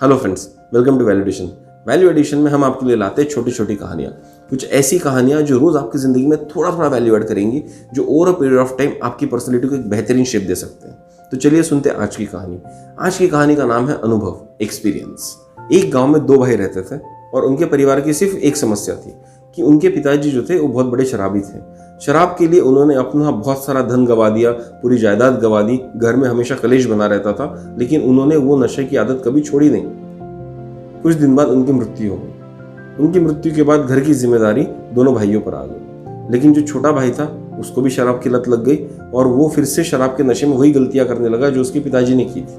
Hello friends, welcome to value addition. Value addition में हम आपके लिए लाते हैं छोटी छोटी कहानियाँ, कुछ ऐसी कहानियाँ जो रोज़ आपकी ज़िंदगी में थोड़ा थोड़ा वैल्यू ऐड करेंगी, जो over a period of time आपकी पर्सनैलिटी को एक बेहतरीन शेप दे सकते हैं। तो चलिए सुनते हैं आज की कहानी। आज की कहानी का नाम है अनुभव, एक्सपीरियंस। एक गाँव में दो भाई रहते थे और उनके परिवार की सिर्फ एक समस्या थी कि उनके पिताजी जो थे वो बहुत बड़े शराबी थे। शराब के लिए उन्होंने अपना बहुत सारा धन गवा दिया, पूरी जायदाद गवा दी, घर में हमेशा कलेश बना रहता था, लेकिन उन्होंने वो नशे की आदत कभी छोड़ी नहीं। कुछ दिन बाद उनकी मृत्यु हो गई। उनकी मृत्यु के बाद घर की जिम्मेदारी दोनों भाइयों पर आ गई, लेकिन जो छोटा भाई था उसको भी शराब की लत लग गई और वो फिर से शराब के नशे में वही गलतियां करने लगा जो उसके पिताजी ने की थी।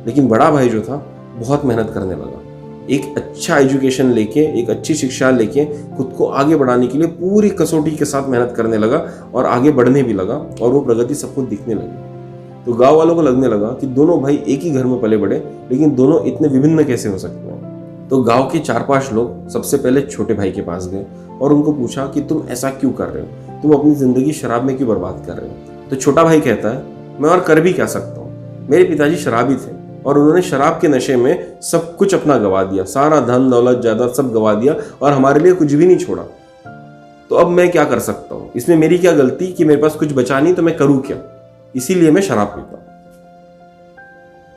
लेकिन बड़ा भाई जो था बहुत मेहनत करने लगा, एक अच्छा एजुकेशन लेके, एक अच्छी शिक्षा लेके खुद को आगे बढ़ाने के लिए पूरी कसौटी के साथ मेहनत करने लगा और आगे बढ़ने भी लगा और वो प्रगति सबको दिखने लगी। तो गांव वालों को लगने लगा कि दोनों भाई एक ही घर में पले बड़े, लेकिन दोनों इतने विभिन्न कैसे हो सकते हैं। तो गांव के 4-5 लोग सबसे पहले छोटे भाई के पास गए और उनको पूछा कि तुम ऐसा क्यों कर रहे हो, तुम अपनी जिंदगी शराब में क्यों बर्बाद कर रहे हो। तो छोटा भाई कहता है, मैं और कर भी क्या सकता हूँ, मेरे पिताजी शराबी थे और उन्होंने शराब के नशे में सब कुछ अपना गवा दिया, सारा धन दौलत जायदाद सब गवा दिया और हमारे लिए कुछ भी नहीं छोड़ा। तो अब मैं क्या कर सकता हूँ, इसमें मेरी क्या गलती कि मेरे पास कुछ बचा नहीं, तो मैं करूँ क्या, इसीलिए मैं शराब पीता हूँ।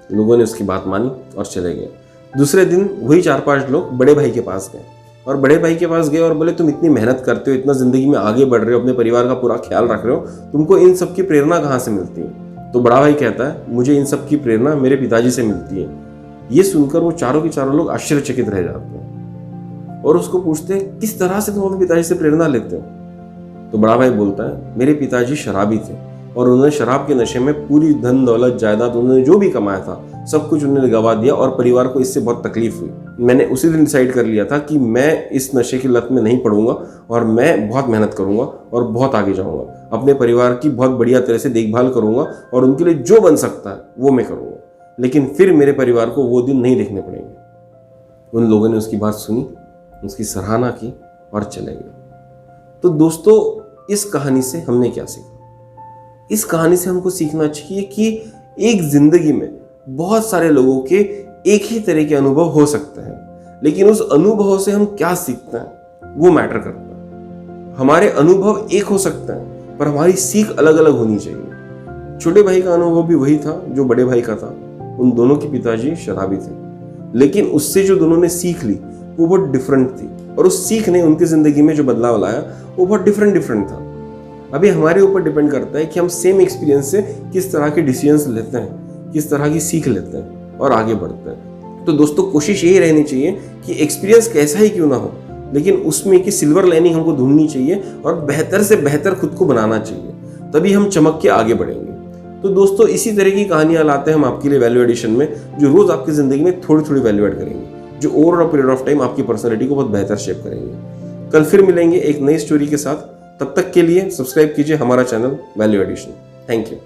लोगों ने उसकी बात मानी और चले गए। दूसरे दिन वही 4-5 लोग बड़े भाई के पास गए और बड़े भाई के पास गए और बोले, तुम इतनी मेहनत करते हो, इतना जिंदगी में आगे बढ़ रहे हो, अपने परिवार का पूरा ख्याल रख रहे हो, तुमको इन सब की प्रेरणा कहाँ से मिलती है। तो बड़ा भाई कहता है, मुझे इन सब की प्रेरणा मेरे पिताजी से मिलती है। ये सुनकर वो चारों के चारों लोग आश्चर्यचकित रह जाते हैं और उसको पूछते हैं, किस तरह से तुम अपने पिताजी से प्रेरणा लेते हो। तो बड़ा भाई बोलता है, मेरे पिताजी शराबी थे और उन्होंने शराब के नशे में पूरी धन दौलत जायदाद उन्होंने जो भी कमाया था सब कुछ उन्होंने गवा दिया और परिवार को इससे बहुत तकलीफ हुई। मैंने उसी दिन डिसाइड कर लिया था कि मैं इस नशे की लत में नहीं पड़ूंगा और मैं बहुत मेहनत करूंगा और बहुत आगे जाऊंगा, अपने परिवार की बहुत बढ़िया तरह से देखभाल करूंगा और उनके लिए जो बन सकता है वो मैं करूंगा, लेकिन फिर मेरे परिवार को वो दिन नहीं देखने पड़ेंगे। उन लोगों ने उसकी बात सुनी, उसकी सराहना की और चले गए। तो दोस्तों, इस कहानी से हमने क्या सीखा? इस कहानी से हमको सीखना चाहिए कि एक जिंदगी में बहुत सारे लोगों के एक ही तरह के अनुभव हो सकते हैं, लेकिन उस अनुभव से हम क्या सीखते हैं वो मैटर करता है। हमारे अनुभव एक हो सकते हैं पर हमारी सीख अलग अलग होनी चाहिए। छोटे भाई का अनुभव भी वही था जो बड़े भाई का था। उन दोनों के पिताजी शराबी थे, लेकिन उससे जो दोनों ने सीख ली वो बहुत डिफरेंट थी और उस सीख ने उनकी जिंदगी में जो बदलाव लाया वो बहुत डिफरेंट था। अभी हमारे ऊपर डिपेंड करता है कि हम सेम एक्सपीरियंस से किस तरह के डिसीजंस लेते हैं, किस तरह की सीख लेते हैं और आगे बढ़ते हैं। तो दोस्तों, कोशिश यही रहनी चाहिए कि एक्सपीरियंस कैसा ही क्यों ना हो, लेकिन उसमें की सिल्वर लाइनिंग हमको ढूंढनी चाहिए और बेहतर से बेहतर खुद को बनाना चाहिए, तभी हम चमक के आगे बढ़ेंगे। तो दोस्तों, इसी तरह की कहानियां लाते हैं हम आपके लिए वैल्यू एडिशन में, जो रोज आपकी जिंदगी में थोड़ी थोड़ी वैल्यू ऐड करेंगे, जो over a period of time आपकी पर्सनैलिटी को बहुत बेहतर शेप करेंगे। कल फिर मिलेंगे एक नई स्टोरी के साथ। तब तक के लिए सब्सक्राइब कीजिए हमारा channel value addition. Thank you.